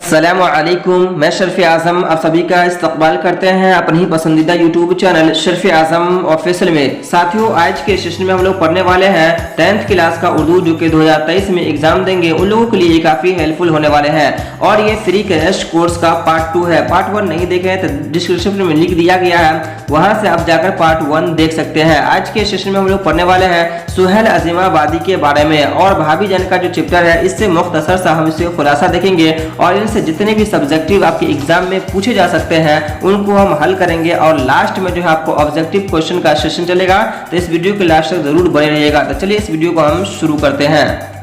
अस्सलामुअलैकुम, मैं शर्फ आज़म आप सभी का इस्तकबाल करते हैं अपनी ही पसंदीदा यूट्यूब चैनल शर्फ आज़म ऑफिशियल में। साथियों, आज के सेशन में हम लोग पढ़ने वाले हैं 10th क्लास का उर्दू जो कि 2023 में एग्जाम देंगे उन लोगों के लिए ये काफ़ी हेल्पफुल होने वाले हैं। और ये फ्री क्रैश कोर्स का पार्ट 2 है। पार्ट 1 नहीं देखे तो डिस्क्रिप्शन में लिंक दिया गया है, वहां से आप जाकर पार्ट 1 देख सकते हैं। आज के सेशन में हम लोग पढ़ने वाले हैं सुहेल अज़ीमाबादी के बारे में और भाभी जान का जो चैप्टर है इससे मुख्तसर सा हम इसे खुलासा देखेंगे और इनसे जितने भी सब्जेक्टिव आपके एग्जाम में पूछे जा सकते हैं उनको हम हल करेंगे। और लास्ट में जो है आपको ऑब्जेक्टिव क्वेश्चन का सेशन चलेगा, तो इस वीडियो के लास्ट तक जरूर बने रहिएगा। तो चलिए इस वीडियो को हम शुरू करते हैं।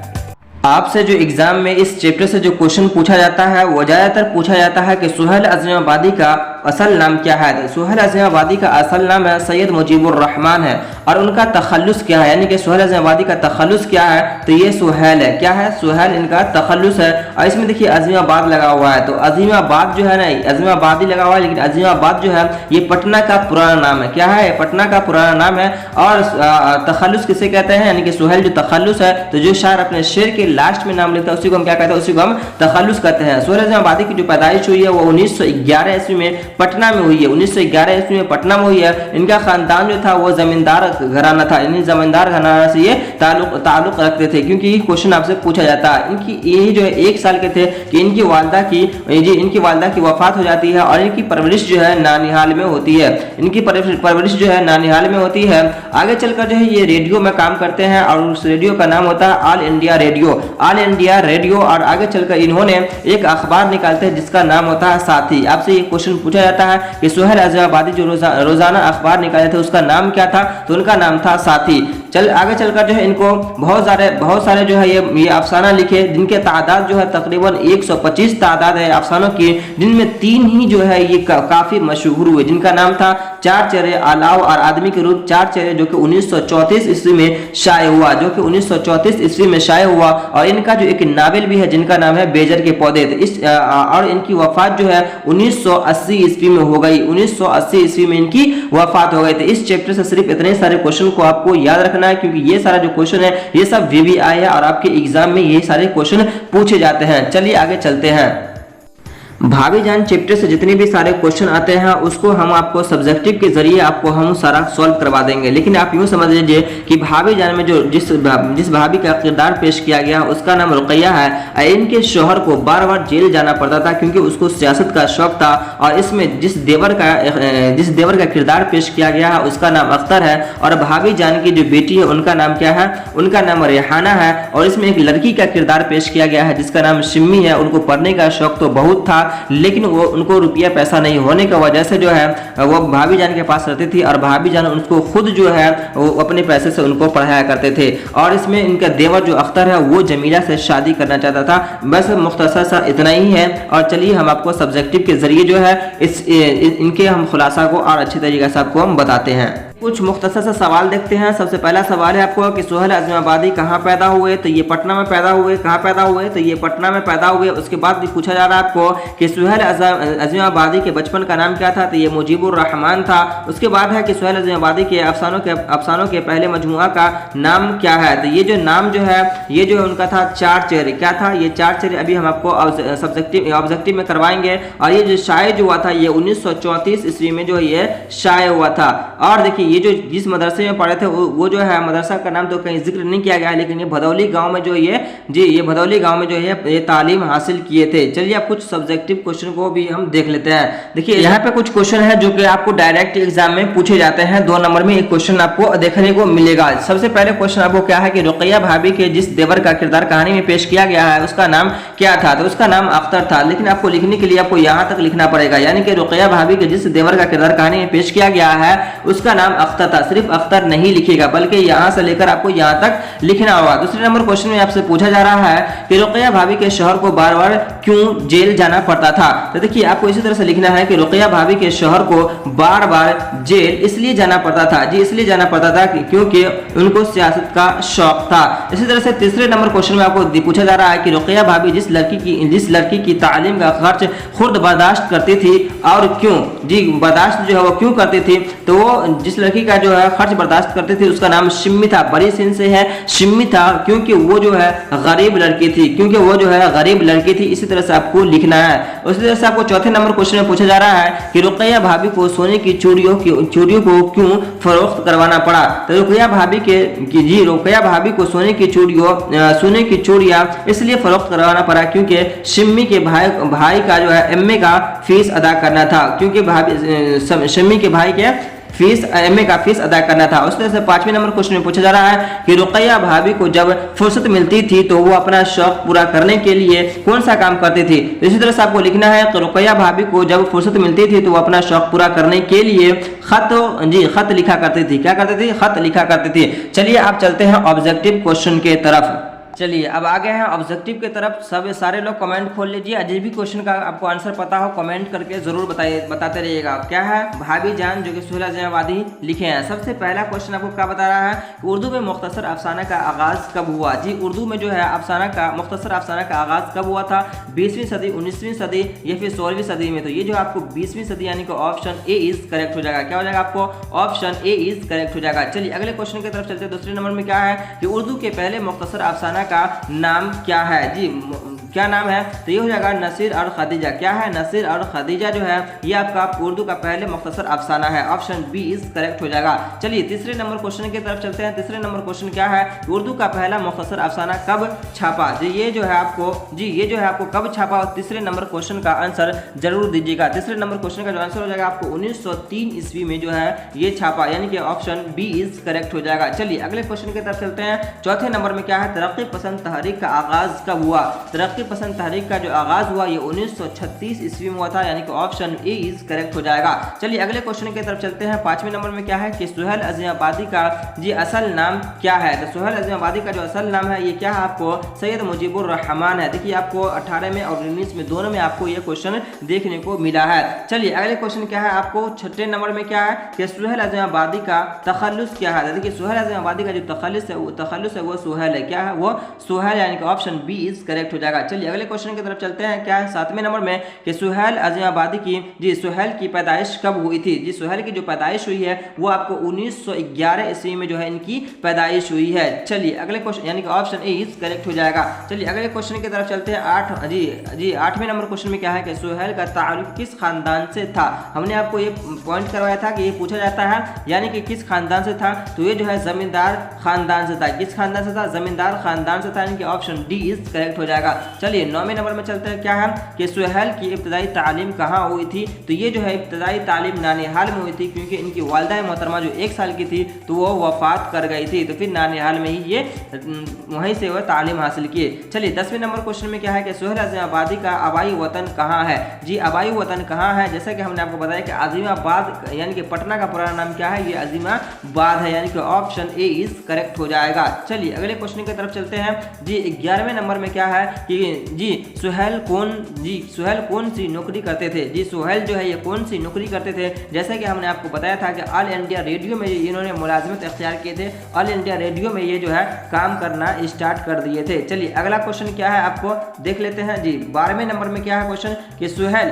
आपसे जो एग्जाम में इस चैप्टर से जो क्वेश्चन पूछा जाता है वो ज्यादातर पूछा जाता है कि सुहेल अज़ीमाबादी का असल नाम क्या है। तो सुहेल अज़ीमाबादी का असल नाम है सैयद मुजीबुर रहमान है और उनका तखल्लुस क्या है, यानी कि सुहेल अज़ीमाबादी का तखल्लुस क्या है, तो ये सुहेल है। क्या है? सुहेल इनका तखल्लुस है। और इसमें देखिए अज़ीमाबाद लगा हुआ है, तो अज़ीमाबाद जो है ना, अज़ीमाबादी लगा हुआ है, लेकिन अज़ीमाबाद जो है ये पटना का पुराना नाम है। क्या है? पटना का पुराना नाम है। और तखल्लुस किसे कहते हैं, यानी कि सुहेल जो तखल्लुस है, तो जो शायर अपने शेर के लास्ट में नाम लिखता है उसी को हम क्या कहते हैं, उसी को हम तखल्लुस कहते हैं। सुहेल अज़ीमाबादी की जो पैदाइश हुई है वो 1911 ईस्वी में पटना में हुई है। 1911 ईस्वी में पटना में हुई है। इनका खानदान जो था वो जमींदार घराना था, यानी जमींदार घराना से ये ताल्लुक रखते थे, क्योंकि ये क्वेश्चन आपसे पूछा जाता है। इनकी ये जो है 1 साल के थे कि इनकी वालदा की वफात हो जाती है और इनकी परवरिश जो है नानिहाल में होती है। इनकी परवरिश जो है नानिहाल में होती है। आगे चलकर जो है ये रेडियो में काम करते हैं और उस रेडियो का नाम होता है all India radio, all India radio. और आगे चलकर इन्होंने एक अखबार निकालते हैं जिसका नाम होता है साथी। आपसे ये क्वेश्चन पूछा जाता है कि सुहेल अज़ीमाबादी जो रोजाना अखबार निकाले थे उसका नाम क्या था, तो उनका नाम था साथी। आगे चलकर जो है इनको बहुत सारे जो है ये अफसाना लिखे, जिनके तादाद जो है तकरीबन 125 तादाद है अफसानों की, जिनमें 3 ही जो है ये काफी मशहूर हुए, जिनका नाम था चार चेहरे, अलाव और आदमी के रूप चार चेहरे, जो कि 1934 ईस्वी में शाये हुआ, और इनका जो एक नावल भी है जिनका नाम है बेजर के पौधे। और इनकी वफात जो है 1980 ईस्वी में हो गई। 1980 ईस्वी में इनकी वफात हो गई। तो इस चैप्टर से सिर्फ इतने सारे क्वेश्चन को आपको याद रखना है, क्योंकि ये सारा जो क्वेश्चन है ये सब VVI है और आपके एग्जाम में ये सारे क्वेश्चन पूछे जाते हैं। चलिए आगे चलते हैं। भाभी जान चैप्टर से जितने भी सारे क्वेश्चन आते हैं उसको हम आपको सब्जेक्टिव के जरिए आपको हम सारा सॉल्व करवा देंगे। लेकिन आप यूं समझ लीजिए कि भाभी जान में जो जिस भाभी का किरदार पेश किया गया उसका नाम रुकैया है। इनके शौहर को बार बार जेल जाना पड़ता था क्योंकि उसको सियासत का शौक था। और इसमें जिस देवर का किरदार पेश किया गया है उसका नाम अख्तर है। और भाभी जान की जो बेटी है उनका नाम क्या है, उनका नाम रेहाना है। और इसमें एक लड़की का किरदार पेश किया गया है जिसका नाम शिम्मी है। उनको पढ़ने का शौक तो बहुत था, लेकिन वो उनको रुपया पैसा नहीं होने की वजह से जो है वो भाभी जान के पास रहती थी और भाभी जान उनको खुद जो है वो अपने पैसे से उनको पढ़ाया करते थे। और इसमें इनका देवर जो अख्तर है वो जमीला से शादी करना चाहता था। बस मुख्तसर सा इतना ही है। और चलिए हम आपको सब्जेक्टिव के जरिए जो है इनके हम खुलासा को और अच्छी तरीके से आपको हम बताते हैं। कुछ मुख्तसर सा सवाल देखते हैं। सबसे पहला सवाल है आपको कि सुहेल अज़ीमाबादी कहाँ पैदा हुए, तो ये पटना में पैदा हुए। कहाँ पैदा हुए, तो ये पटना में पैदा हुए। उसके बाद भी पूछा जा रहा है आपको कि सुहेल अज़ीमाबादी के बचपन का नाम क्या था, तो ये मुजीबुर रहमान था। उसके बाद है कि सुहेल अज़ीमाबादी के अफसानों के पहले मजमुआ का नाम क्या है, तो ये जो नाम जो है ये जो उनका था चार चेहरे। क्या था ये चार चेहरे, अभी हम आपको ऑब्जेक्टिव में करवाएंगे। और ये जो शाये जो हुआ था ये 1934 ईस्वी में जो ये शाये हुआ था। और देखिए ये जो जिस मदरसे में पढ़े थे वो जो है मदरसा का नाम तो कहीं जिक्र नहीं किया गया है, लेकिन ये भदौली गांव में जो ये भदौली गांव में जो है ये तालीम हासिल किए थे। चलिए आप कुछ सब्जेक्टिव क्वेश्चन को भी हम देख लेते हैं। देखिए यहाँ पे कुछ क्वेश्चन है जो कि आपको डायरेक्ट एग्जाम में पूछे जाते हैं। 2 नंबर में एक क्वेश्चन आपको देखने को मिलेगा। सबसे पहले क्वेश्चन आपको क्या है कि रुकैया भाभी के जिस देवर का किरदार कहानी में पेश किया गया है उसका नाम क्या था, तो उसका नाम अख्तर था। लेकिन आपको लिखने के लिए आपको यहाँ तक लिखना पड़ेगा, यानी कि रुकैया भाभी के जिस देवर का किरदार कहानी में पेश किया गया है उसका नाम अख्तर था। सिर्फ अख्तर नहीं लिखेगा बल्कि यहां से लेकर आपको यहां तक लिखना होगा। दूसरे नंबर क्वेश्चन में आपसे पूछा जा रहा है कि रुकैया भाभी के शौहर को बार बार क्यों जेल जाना पड़ता था, तो देखिए आपको इसी तरह से लिखना है कि रुकैया भाभी के शौहर को बार बार जेल इसलिए जाना पड़ता था इसलिए जाना पड़ता था क्योंकि उनको सियासत का शौक था। इसी तरह से तीसरे नंबर क्वेश्चन में आपको पूछा जा रहा है कि रुकैया भाभी जिस लड़की की तालीम का खर्च खुद बर्दाश्त करती थी और क्यों, जी बर्दाश्त जो है वो क्यों करती थी, तो वो जिस लड़की का जो है खर्च बर्दाश्त करती थी उसका नाम शिम्मी था। बड़ी सिन से है शिम्मी था क्योंकि वो जो है गरीब लड़की थी, क्योंकि वो जो है गरीब लड़की थी। इसी तरह से आपको लिखना है। उसी तरह से आपको चौथे नंबर क्वेश्चन में पूछा जा रहा है कि रुकैया भाभी को सोने की चूड़ियों को क्यों फरोख्त करवाना पड़ा। तो रुकैया भाभी को सोने की चूड़ियां इसलिए फरोख्त करवाना पड़ा क्योंकि शिम्मी के भाई का जो है एमए का फीस अदा करना था, क्योंकि शिम्मी के भाई के एमए का फीस अदा करना था। उस तरह से 5वें नंबर क्वेश्चन में पूछा जा रहा है कि रुकैया भाभी को जब फुर्सत मिलती थी तो वो अपना शौक पूरा करने के लिए कौन सा काम करती थी। तो इसी तरह से आपको लिखना है कि रुकैया भाभी को जब फुर्सत मिलती थी तो वो अपना शौक पूरा करने के लिए खत लिखा करती थी। क्या करती थी? खत लिखा करती थी। चलिए आप चलते हैं ऑब्जेक्टिव क्वेश्चन के तरफ। चलिए अब आ गए हैं ऑब्जेक्टिव के तरफ। सब सारे लोग कमेंट खोल लीजिए। जिस भी क्वेश्चन का आपको आंसर पता हो कमेंट करके जरूर बताते रहिएगा। क्या है? भाभी जान जो कि सुहेल आज़मी लिखे हैं। सबसे पहला क्वेश्चन आपको क्या बता रहा है कि उर्दू में मुख्तसर अफसाना का आगाज कब हुआ। जी उर्दू में जो है मुख्तसर अफसाना का आगाज कब हुआ था? 20वीं सदी, 19वीं सदी या फिर 16वीं सदी में। तो ये जो आपको 20वीं सदी यानी कि ऑप्शन ए इज करेक्ट हो जाएगा। क्या हो जाएगा? आपको ऑप्शन ए इज करेक्ट हो जाएगा। चलिए अगले क्वेश्चन की तरफ चलते हैं। दूसरे नंबर में क्या है कि उर्दू के पहले मुख्तसर अफसाना का नाम क्या है। जी क्या नाम है? तो ये हो जाएगा नसीर और खदीजा। क्या है? नसीर और खदीजा जो है ये आपका उर्दू का पहले मुख्तसर अफसाना है। ऑप्शन बी इज करेक्ट हो जाएगा। चलिए तीसरे नंबर क्वेश्चन की तरफ चलते हैं। तीसरे नंबर क्वेश्चन क्या है? उर्दू का पहला मुख्तसर अफसाना कब छापा। जी ये जो है आपको कब छापा। तीसरे नंबर क्वेश्चन का आंसर जरूर दीजिएगा। तीसरे नंबर क्वेश्चन का जो आंसर हो जाएगा आपको 1903 ईस्वी में जो है ये छापा, यानी कि ऑप्शन बी इज करेक्ट हो जाएगा। चलिए अगले क्वेश्चन की तरफ चलते हैं। चौथे नंबर में क्या है? तरक्की पसंद तहरीक का आगाज कब हुआ। तरक्की पसंद तहरीक का जो आगाज हुआ ये 1936 ईस्वी में हुआ था, यानी कि ऑप्शन ए इज करेक्ट हो जाएगा। चलिए अगले क्वेश्चन की तरफ चलते हैं। 5वें नंबर में क्या है कि सुहेल आज़मी आबादी का जी असल नाम क्या है। तो सुहेल आज़मी आबादी का जो असल नाम है ये क्या है? आपको सैयद मुजीबुर रहमान है। देखिए आपको 18 में और 19 में दोनों में आपको ये क्वेश्चन देखने को मिला है। चलिए अगले क्वेश्चन क्या है? आपको 6 नंबर में क्या है कि सुहेल आज़मी आबादी का तखल्लुस क्या है। देखिए सुहेल आज़मी आबादी का जो तखल्लुस है वो सुहेल है। क्या है? वो सुहेल, यानी कि ऑप्शन बी इज करेक्ट हो जाएगा। चलिए अगले क्वेश्चन की तरफ चलते हैं। क्या है 7वें नंबर में कि सुहेल आज़मी आबादी की सुहेल की पैदाइश कब हुई थी। जी सुहेल की जो पैदाइश हुई है वो आपको 1911 ईस्वी में जो है इनकी पैदाइश हुई है। चलिए अगले क्वेश्चन, यानी कि ऑप्शन ए इज करेक्ट हो जाएगा। चलिए अगले क्वेश्चन की तरफ चलते हैं। 8वें नंबर क्वेश्चन में क्या है कि सुहेल का ताल्लुक किस खानदान से था। हमने आपको ये पॉइंट करवाया था कि ये पूछा जाता है, यानी कि किस खानदान से था। तो ये जो है जमींदार खानदान से था। किस खानदान से था? जमींदार खानदान से था, यानी कि ऑप्शन डी इज करेक्ट हो जाएगा। चलिए 9वें नंबर में चलते हैं। क्या है कि सुहेल की इब्तदाई तालीम कहाँ हुई थी। तो ये जो है इब्तदाई तालीम नानिहाल में हुई थी, क्योंकि इनकी वालिदा मोहतरमा जो 1 साल की थी तो वो वफात कर गई थी, तो फिर नानिहाल में ही ये वहीं से वो तालीम हासिल किए। चलिए 10वें नंबर क्वेश्चन में क्या है कि सुहेल आज़मी आबादी का आबाई वतन कहाँ है। जी आबाई वतन कहाँ है? जैसा कि हमने आपको बताया कि अज़ीमाबाद, यानी कि पटना का पुराना नाम क्या है? ये अज़ीमाबाद है, यानी कि ऑप्शन ए इज करेक्ट हो जाएगा। चलिए अगले क्वेश्चन की तरफ चलते हैं। जी 11वें नंबर में क्या है कि सुहेल कौन सी नौकरी करते थे। जी सुहेल जो है ये कौन सी नौकरी करते थे। जैसा कि हमने आपको बताया था कि ऑल इंडिया रेडियो में इन्होंने मुलाजमत इख्तियार किए थे। ऑल इंडिया रेडियो में ये जो है काम करना स्टार्ट कर दिए थे। चलिए अगला क्वेश्चन क्या है आपको देख लेते हैं। जी 12वें नंबर में क्या है क्वेश्चन कि सुहेल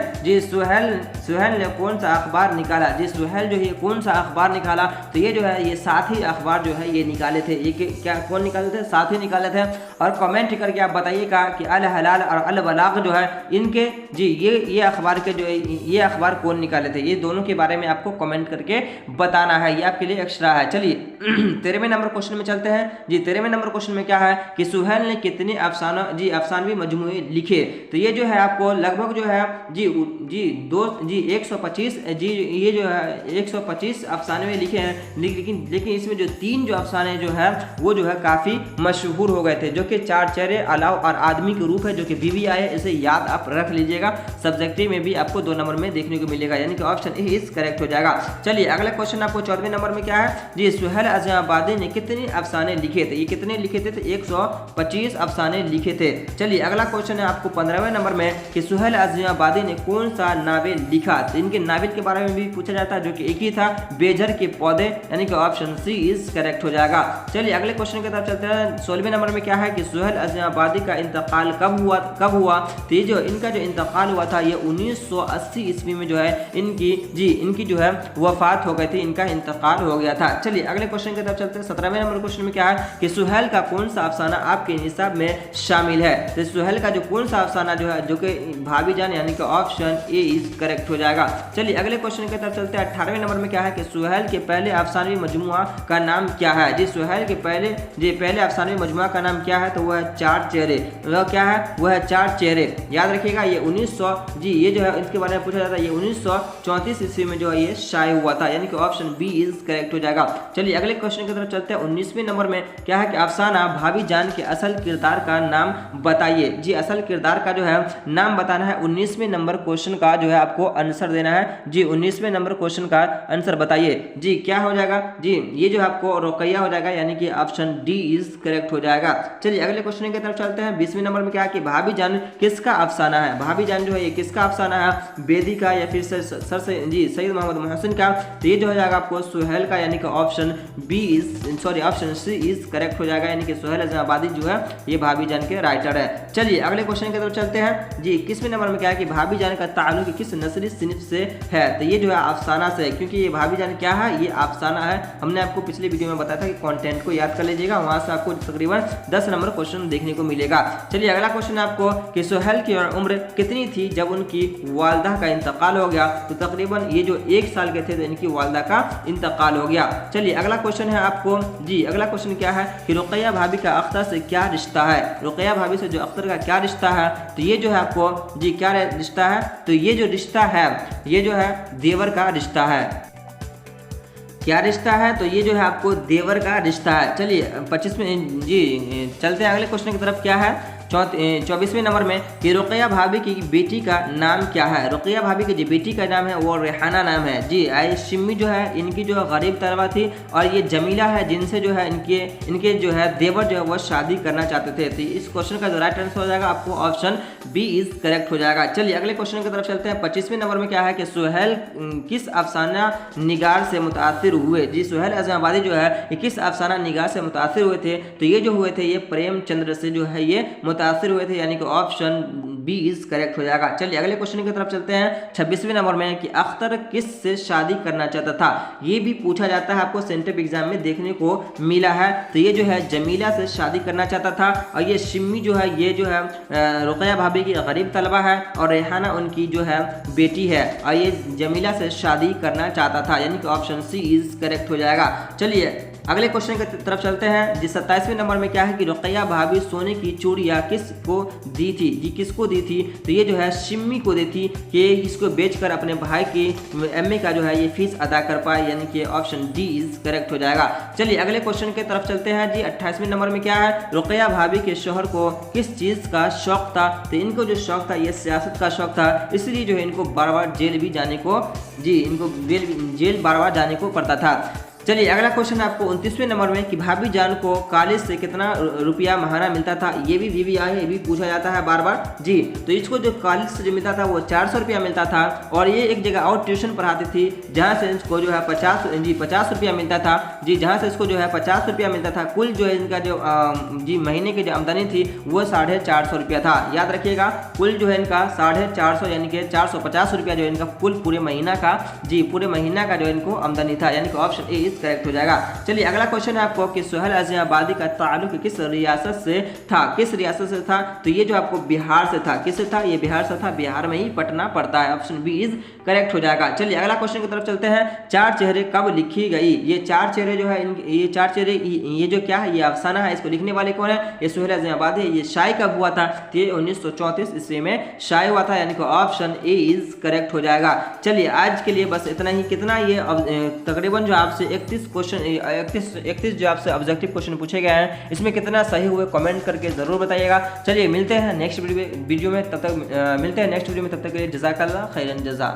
ने कौन सा अखबार निकाला। जी सुहेल जो है कौन सा अखबार निकाला। तो ये जो है ये साथी अखबार जो है ये निकाले थे। ये क्या कौन निकाले थे? साथी निकाले थे। और कमेंट करके आप बताइएगा कि अल हलाल और अल बलाग जो है इनके जी ये अखबार के जो ये अखबार कौन निकाले थे। ये दोनों के बारे में आपको कमेंट करके बताना है, ये आपके लिए एक्स्ट्रा है। चलिए 13वें नंबर क्वेश्चन में चलते हैं। जी 13वें नंबर क्वेश्चन में क्या है कि सुहेल ने कितने अफसानवी मजमूए लिखे। तो ये जो है आपको लगभग जो है 125 ये जो है 125 अफसाने लिखे हैं। लेकिन इसमें जो 3 जो अफसाने जो है वो जो है काफ़ी मशहूर हो गए थे, जो कि 4 चेहरे, अलाव और आदमी के रूप है, जो कि बीवी आए। इसे याद आप रख लीजिएगा, सब्जेक्टिव में भी आपको 2 नंबर में देखने को मिलेगा, यानी कि ऑप्शन ए इज करेक्ट हो जाएगा। चलिए अगला क्वेश्चन आपको 14वें नंबर में क्या है। जी सुहेल आज़मी आबादी ने कितने अफसाने लिखे थे। ये कितने लिखे थे? तो 125 अफसाने लिखे थे। चलिए अगला क्वेश्चन है आपको 15वें नंबर में कि सुहेल आज़मी आबादी ने कौन सा नावल लिखा। तो इनके नावल के बारे में भी पूछा जाता है, जो कि एक ही था, बेजर के पौधे, यानी कि ऑप्शन सी इज करेक्ट हो जाएगा। चलिए अगले क्वेश्चन की तरफ चलते हैं। 16वें नंबर में क्या है कि सुहेल आज़मी आबादी का इंतकाल कब हुआ? तो ये जो इनका जो इंतकाल हुआ था ये 1980 ईस्वी में जो है इनकी जो है वफात हो गई थी, इनका इंतकाल हो गया था। चलिए अगले क्वेश्चन की तरफ चलते हैं। 17वें नंबर क्वेश्चन में क्या है कि सुहेल का कौन सा अफसाना आपके निसाब में शामिल है? तो सुहेल का जो कौन सा अफसाना जो है जो कि भाभी जान यानी कि ऑप्शन ए इज करेक्ट हो जाएगा। चलिए अगले क्वेश्चन की तरफ चलते हैं। 18वें नंबर में क्या है कि सुहेल के पहले अफसानवी मजमुआ का नाम क्या है? जी सुहेल के पहले अफसानवी मजमुआ का नाम क्या है? तो वह है चार चेहरे। वह क्या है? वह है चार चेहरे। याद रखिएगा ये 1900 ये जो है इसके बारे में पूछा जाता है, ये 1934 ईस्वी में जो है ये शाये हुआ था, यानी कि ऑप्शन बी इज करेक्ट हो जाएगा। चलिए अगले क्वेश्चन की तरफ चलते हैं। 19वें नंबर में क्या है कि अफसाना भाभी जान के असल किरदार का नाम बताइए। जी असल किरदार का जो है नाम बताना है। 19वें नंबर क्वेश्चन का जो है आपको आंसर देना है। जी 19वें नंबर क्वेश्चन का आंसर बताइए। जी क्या हो जाएगा? जी ये जो आपको रुकैया हो जाएगा, यानी कि ऑप्शन डी इज करेक्ट हो जाएगा। चलिए अगले क्वेश्चन की तरफ चलते हैं। 20वें नंबर में क्या है कि भाभी जान किसका अफसाना है? भाभी जान जो है ये किसका अफसाना है? बेदी का या फिर सर से जी सैयद मोहम्मद मोहसिन का? तो ये जो हो जाएगा आपको सुहेल का, यानी कि ऑप्शन सी इज करेक्ट हो जाएगा, यानी कि सुहेल आबादी जो है ये भाभी जान के राइटर है। चलिए अगले क्वेश्चन की तरफ चलते हैं। जी 21वें नंबर में क्या है कि भाभी जान का ताल्लुक किस नस्ली सिनफ से है? तो ये जो है अफसाना से है, क्योंकि ये भाभी जान क्या है? ये अफसाना है। हमने आपको पिछले वीडियो में बताया था कि कंटेंट को याद कर लीजिएगा, वहां से आपको तकरीबन 10 नंबर क्वेश्चन देखने को मिलेगा। चलिए अगला क्वेश्चन आपको कि सुहेल की उम्र कितनी थी जब उनकी वालदा का इंतकाल हो गया? तो तकरीबन ये जो 1 साल के थे तो इनकी वालदा का इंतकाल हो गया। चलिए अगला क्वेश्चन है आपको। जी अगला क्वेश्चन क्या है कि रुकैया भाभी का अख्तर से क्या रिश्ता है? रुकैया भाभी से जो अख्तर का क्या रिश्ता है? तो ये जो है आपको जी क्या रिश्ता है? तो ये जो रिश्ता है ये जो है देवर का रिश्ता है। क्या रिश्ता है? तो ये जो है आपको देवर का रिश्ता है। चलिए 25वें जी चलते हैं अगले क्वेश्चन की तरफ। क्या है 24वें नंबर में कि रुकैया भाभी की बेटी का नाम क्या है? रुकैया भाभी की जो बेटी का नाम है वो रेहाना नाम है। जी आई शिम्मी जो है इनकी जो है गरीब तलबा थी, और ये जमीला है जिनसे जो है इनके जो है देवर जो है वो शादी करना चाहते थे। तो इस क्वेश्चन का जो राइट आंसर हो जाएगा आपको ऑप्शन बी इज करेक्ट हो जाएगा। चलिए अगले क्वेश्चन की तरफ चलते हैं। 25वें नंबर में क्या है कि सुहेल किस अफसाना निगार से मुतासिर हुए? जी सुहेल आबादी जो है ये किस अफसाना निगार से मुतासिर हुए थे? तो ये जो हुए थे ये प्रेमचंद्र से जो है ये मुतासिर हुए थे, यानी कि ऑप्शन बी इज करेक्ट हो जाएगा। चलिए अगले क्वेश्चन की तरफ चलते हैं। 26वें नंबर में कि अख्तर किस से शादी करना चाहता था? ये भी पूछा जाता है, आपको सेंट्रल एग्जाम में देखने को मिला है। तो ये जो है जमीला से शादी करना चाहता था, और ये शिम्मी जो है ये जो है रुकैया भाभी की गरीब तलबा है, और रेहाना उनकी जो है बेटी है, और ये जमीला से शादी करना चाहता था, यानी कि ऑप्शन सी इज करेक्ट हो जाएगा। चलिए अगले क्वेश्चन की तरफ चलते हैं। जी 27वें नंबर में क्या है कि रुकैया भाभी सोने की चूड़ियाँ किसको दी थी? जी किसको दी थी? तो ये जो है शिम्मी को दी थी कि इसको बेचकर अपने भाई की एमए का जो है ये फीस अदा कर पाए, यानी कि ऑप्शन डी इज करेक्ट हो जाएगा। चलिए अगले क्वेश्चन की तरफ चलते हैं। जी 28वें नंबर में क्या है? रुकैया भाभी के शोहर को किस चीज़ का शौक था? तो इनको जो शौक था ये सियासत का शौक था, इसलिए जो है इनको बार बार जेल भी जाने को जेल बार बार जाने को पड़ता था। चलिए अगला क्वेश्चन आपको 29वें नंबर में कि भाभी जान को कॉलेज से कितना रुपया महाना मिलता था? ये भी VVI ये भी पूछा जाता है बार बार। जी तो इसको जो कॉलेज से जो मिलता था वो 400 रुपया मिलता था, और ये एक जगह और ट्यूशन पढ़ाती थी जहाँ से इसको जो है 50 रुपया मिलता था। जी जहाँ से इसको जो है 50 रुपया मिलता था। कुल जो है इनका जो जी महीने की जो आमदनी थी वो 450 रुपया था। याद रखिएगा कुल जो है इनका 450 यानी कि 450 रुपया जो इनका कुल पूरे महीना का जो इनको आमदनी था, यानी कि ऑप्शन ए करेक्ट हो जाएगा। चलिए अगला क्वेश्चन है आपको कि सुहेल आबादी का ताल्लुक किस रियासत से था? किस रियासत से था? तो ये जो आपको बिहार से था। किससे था? ये बिहार से था। बिहार में ही पटना पड़ता है, ऑप्शन बी इज करेक्ट हो जाएगा। चलिए अगला क्वेश्चन की तरफ चलते हैं। चार चेहरे कब लिखी गई? ये चार चेहरे जो है ये चार चेहरे ये जो क्या है ये अफसाना है, इसको लिखने वाले कौन है? ये सुहेल आबादी है। ये शाये कब हुआ था? तो ये 1934 ईस्वी में शाये हुआ था, यानी कि ऑप्शन ए इज करेक्ट हो जाएगा। चलिए आज के लिए बस इतना ही। कितना ये तकरीबन जो आपसे 31 जो आपसे ऑब्जेक्टिव क्वेश्चन पूछे गए हैं इसमें कितना सही हुए कमेंट करके जरूर बताइएगा। चलिए मिलते हैं नेक्स्ट वीडियो में, तब तक के लिए जज़ाकल्लाह खैरन जज़ा।